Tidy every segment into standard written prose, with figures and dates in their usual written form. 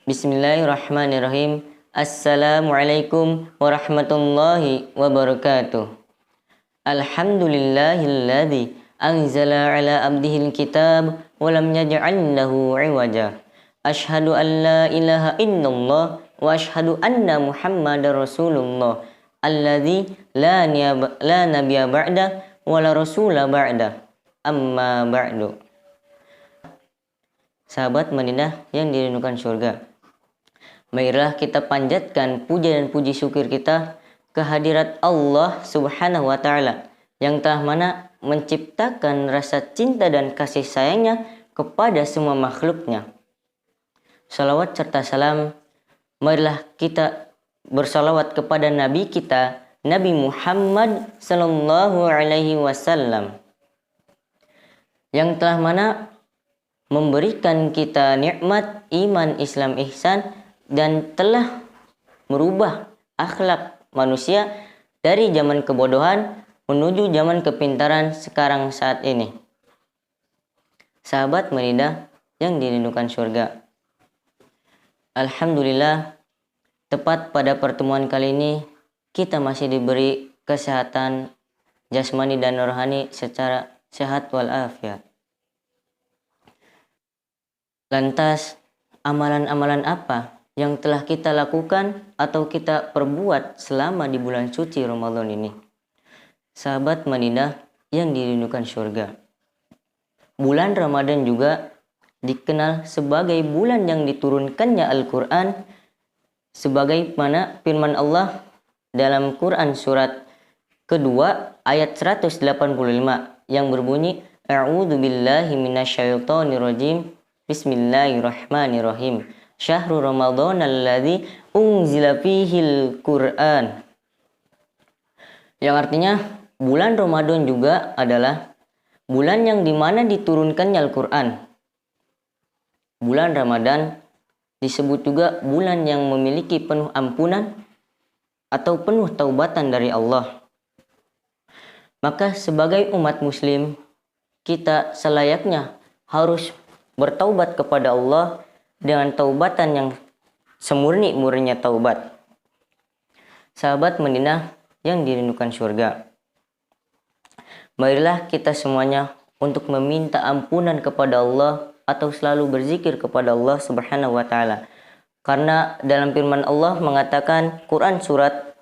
Bismillahirrahmanirrahim. Assalamualaikum warahmatullahi wabarakatuh. Alhamdulillahilladzi anzala ala abdihil kitab wa lam yaj'al lahu 'iwaja. Asyhadu an la ilaha illallah wa asyhadu anna Muhammadar Rasulullah alladzi la nabiyya ba'da wa la rasula ba'da. Amma ba'du. Sahabat Madinah yang dirindukan surga, marilah kita panjatkan puja dan puji syukur kita kehadirat Allah Subhanahu wa Ta'ala yang telah mana menciptakan rasa cinta dan kasih sayangnya kepada semua makhluknya. Salawat serta salam, marilah kita bersalawat kepada Nabi kita, Nabi Muhammad Sallallahu Alaihi Wasallam, yang telah mana memberikan kita nikmat iman, Islam, ihsan, dan telah merubah akhlak manusia dari zaman kebodohan menuju zaman kepintaran sekarang saat ini. Sahabat Madinah yang dirindukan surga, alhamdulillah, tepat pada pertemuan kali ini kita masih diberi kesehatan jasmani dan rohani secara sehat walafiat. Lantas, amalan-amalan apa yang telah kita lakukan atau kita perbuat selama di bulan suci Ramadan ini? Sahabat Madinah yang dirindukan surga, bulan Ramadan juga dikenal sebagai bulan yang diturunkannya Al-Quran, sebagaimana firman Allah dalam Quran surat kedua ayat 185 yang berbunyi, A'udzu billahi minasyaitonir rajim. Bismillahirrahmanirrahim. Syahrul Ramadan alladzi unzila fihil Qur'an. Yang artinya bulan Ramadan juga adalah bulan yang dimana diturunkannya Al-Quran. Bulan Ramadan disebut juga bulan yang memiliki penuh ampunan atau penuh taubatan dari Allah. Maka sebagai umat muslim, kita selayaknya harus bertaubat kepada Allah dengan taubatan yang semurni-murninya taubat. Sahabat Madinah yang dirindukan surga, marilah kita semuanya untuk meminta ampunan kepada Allah atau selalu berzikir kepada Allah Subhanahu wa Ta'ala. Karena dalam firman Allah mengatakan, Quran surat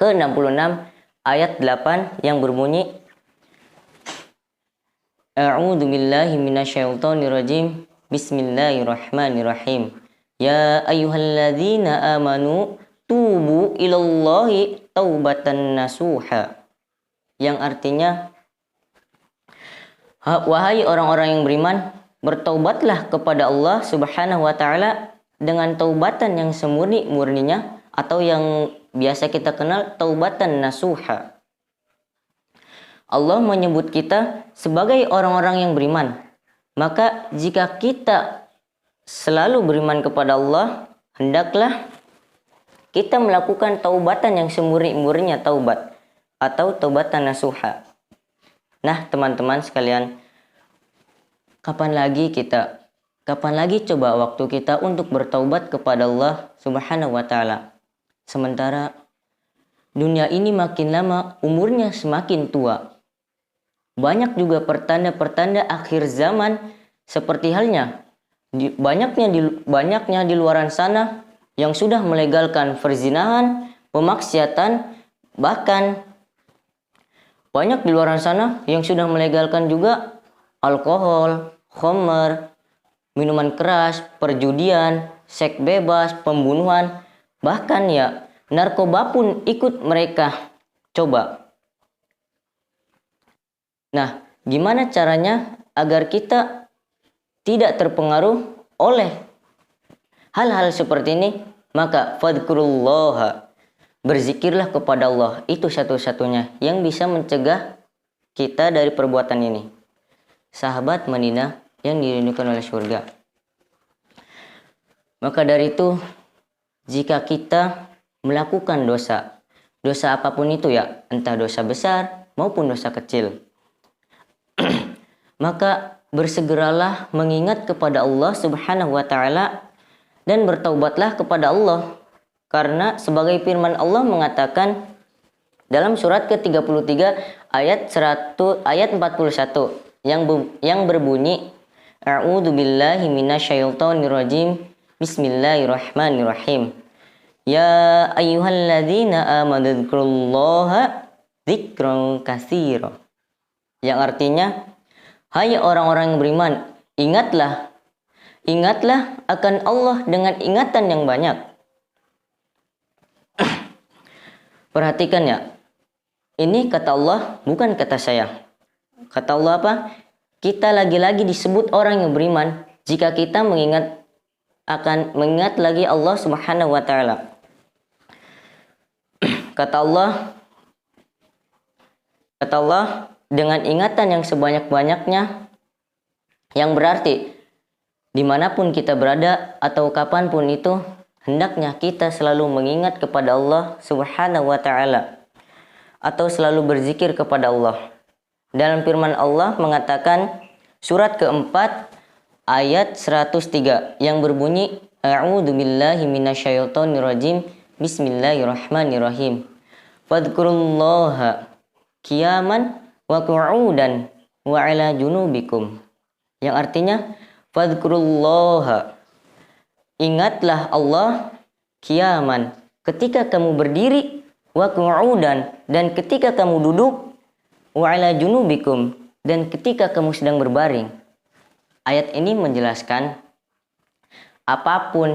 ke-66 ayat 8 yang berbunyi, A'udzu billahi minasyaitonir rajim. Bismillahirrahmanirrahim. Ya ayyuhalladzina amanu tubu ilallahi taubatan nasuha. Yang artinya, wahai orang-orang yang beriman, bertaubatlah kepada Allah Subhanahu wa Ta'ala dengan taubatan yang semurni-murninya atau yang biasa kita kenal taubatan nasuha. Allah menyebut kita sebagai orang-orang yang beriman. Maka jika kita selalu beriman kepada Allah, hendaklah kita melakukan taubatan yang semurni-murninya taubat atau taubatan nasuha. Nah, teman-teman sekalian, kapan lagi coba waktu kita untuk bertaubat kepada Allah Subhanahu wa Ta'ala? Sementara dunia ini makin lama umurnya semakin tua. Banyak juga pertanda-pertanda akhir zaman, seperti halnya banyaknya di luaran sana yang sudah melegalkan perzinahan, pemaksiatan, bahkan banyak di luaran sana yang sudah melegalkan juga alkohol, khamr, minuman keras, perjudian, seks bebas, pembunuhan, bahkan ya narkoba pun ikut mereka coba. Nah, gimana caranya agar kita tidak terpengaruh oleh hal-hal seperti ini? Maka fadhkurullaha, berzikirlah kepada Allah. Itu satu-satunya yang bisa mencegah kita dari perbuatan ini. Sahabat Madinah yang dirindukan oleh surga, Maka dari itu, jika kita melakukan dosa, dosa apapun itu ya, entah dosa besar maupun dosa kecil, maka bersegeralah mengingat kepada Allah Subhanahu wa taala dan bertaubatlah kepada Allah. Karena sebagai firman Allah mengatakan dalam surat ke-33 ayat 41 yang berbunyi, A'udzu billahi minasyaitonir rajim. Bismillahirrahmanirrahim. Ya ayyuhalladzina amanu dzkurullaha dzikran katsira. Yang artinya, hai orang-orang yang beriman, ingatlah akan Allah dengan ingatan yang banyak. Perhatikan ya. Ini kata Allah, bukan kata saya. Kata Allah apa? Kita lagi-lagi disebut orang yang beriman jika kita mengingat lagi Allah Subhanahu wa taala. Kata Allah dengan ingatan yang sebanyak-banyaknya, yang berarti dimanapun kita berada atau kapanpun itu, hendaknya kita selalu mengingat kepada Allah Subhanahu wa taala atau selalu berzikir kepada Allah. Dalam firman Allah mengatakan surat keempat ayat 103 yang berbunyi, A'udzu billahi minasyaitonir rajim. Bismillahirrahmanirrahim. Fadhkurullaha qiyaman wa qu'udan wa 'ala junubikum. Yang artinya, fadhkurullaha, ingatlah Allah, qiyaman, ketika kamu berdiri, wa qu'udan, dan ketika kamu duduk, wa 'ala junubikum, dan ketika kamu sedang berbaring. Ayat ini menjelaskan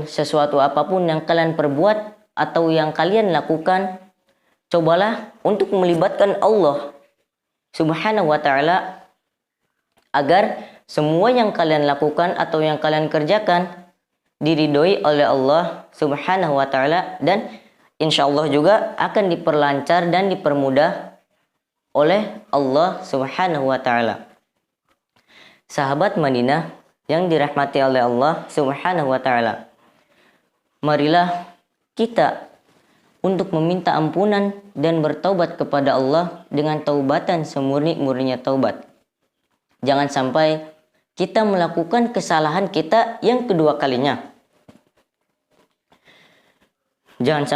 sesuatu apapun yang kalian perbuat atau yang kalian lakukan, cobalah untuk melibatkan Allah Subhanahu wa taala agar semua yang kalian lakukan atau yang kalian kerjakan diridhoi oleh Allah Subhanahu wa taala, dan insyaallah juga akan diperlancar dan dipermudah oleh Allah Subhanahu wa taala. Sahabat Madinah yang dirahmati oleh Allah Subhanahu wa taala, marilah kita untuk meminta ampunan dan bertaubat kepada Allah dengan taubatan semurni-murninya taubat. Jangan sampai kita melakukan kesalahan kita yang kedua kalinya. Jangan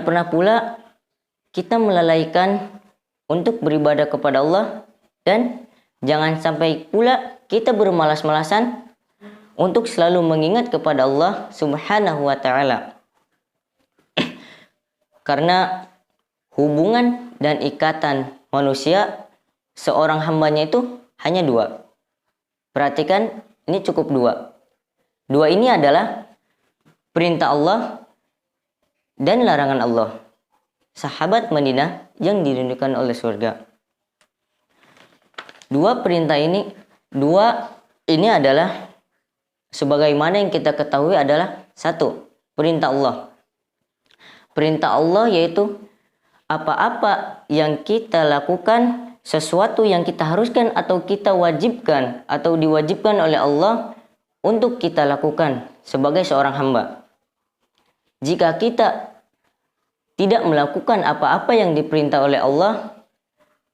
pernah pula kita melalaikan untuk beribadah kepada Allah, dan jangan sampai pula kita bermalas-malasan untuk selalu mengingat kepada Allah Subhanahu wa taala. Karena hubungan dan ikatan manusia seorang hambanya itu hanya dua. Perhatikan, ini cukup dua. Dua ini adalah perintah Allah dan larangan Allah. Sahabat Madinah yang dirindukan oleh surga. Dua ini adalah sebagaimana yang kita ketahui adalah satu, perintah Allah. Perintah Allah yaitu apa-apa yang kita lakukan, sesuatu yang kita haruskan atau kita wajibkan atau diwajibkan oleh Allah untuk kita lakukan sebagai seorang hamba. Jika kita tidak melakukan apa-apa yang diperintah oleh Allah,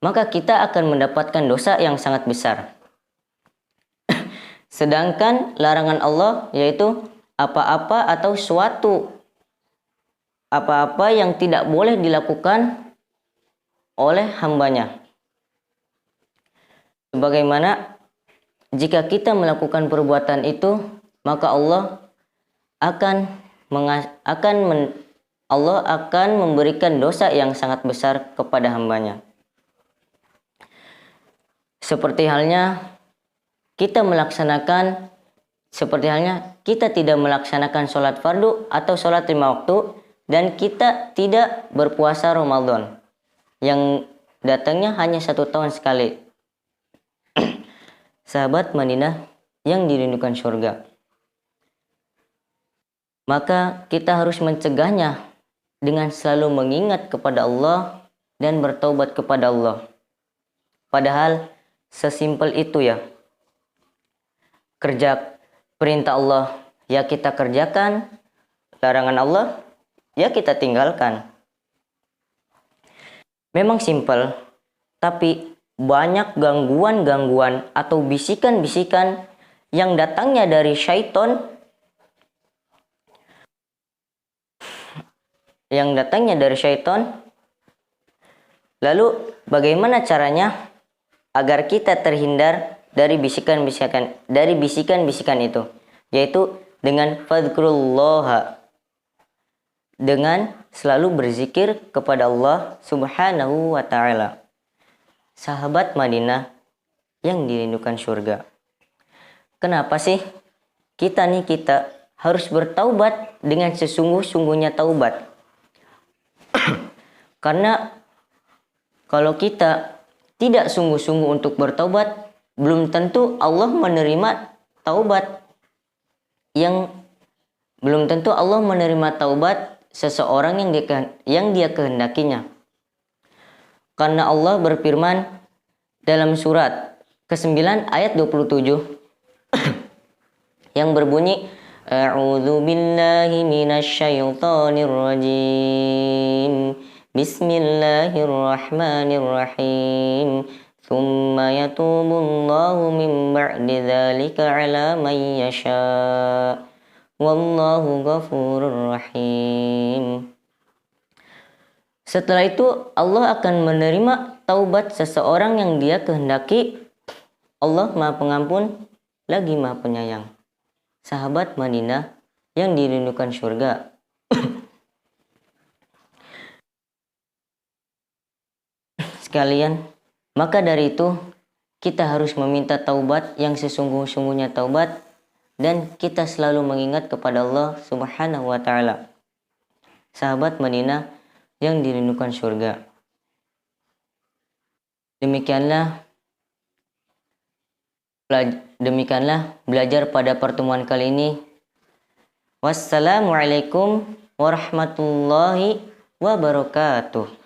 maka kita akan mendapatkan dosa yang sangat besar. Sedangkan larangan Allah yaitu apa-apa atau apa-apa yang tidak boleh dilakukan oleh hambanya. Sebagaimana jika kita melakukan perbuatan itu, maka Allah akan memberikan dosa yang sangat besar kepada hambanya. Seperti halnya kita tidak melaksanakan sholat fardu atau sholat 5 waktu, dan kita tidak berpuasa Ramadan yang datangnya hanya 1 tahun sekali. Sahabat Madinah yang dirindukan surga, maka kita harus mencegahnya dengan selalu mengingat kepada Allah dan bertaubat kepada Allah. Padahal sesimpel itu ya. Perintah Allah ya kita kerjakan, larangan Allah ya kita tinggalkan. Memang simpel, tapi banyak gangguan-gangguan atau bisikan-bisikan yang datangnya dari syaitan, Lalu bagaimana caranya agar kita terhindar dari bisikan-bisikan itu? Yaitu dengan fadhkurullaha, dengan selalu berzikir kepada Allah Subhanahu wa ta'ala. Sahabat Madinah yang dirindukan surga. Kenapa sih kita harus bertaubat dengan sesungguh-sungguhnya taubat? Karena kalau kita tidak sungguh-sungguh untuk bertaubat, belum tentu Allah menerima taubat seseorang yang dia kehendakinya. Karena Allah berfirman dalam surat ke-9 ayat 27 yang berbunyi, A'udzu billahi minasyaitonir rajim. Bismillahirrahmanirrahim. Tsumma yatubullahu min ba'di dzalika 'ala man yasha'. Wallahu ghafurur rahim. Setelah itu Allah akan menerima taubat seseorang yang dia kehendaki. Allah Maha Pengampun lagi Maha Penyayang. Sahabat Madinah yang dirindukan surga. Sekalian, maka dari itu kita harus meminta taubat yang sesungguh-sungguhnya taubat, dan kita selalu mengingat kepada Allah Subhanahu wa ta'ala. Sahabat Madinah yang dirindukan surga. Demikianlah belajar pada pertemuan kali ini. Wassalamualaikum warahmatullahi wabarakatuh.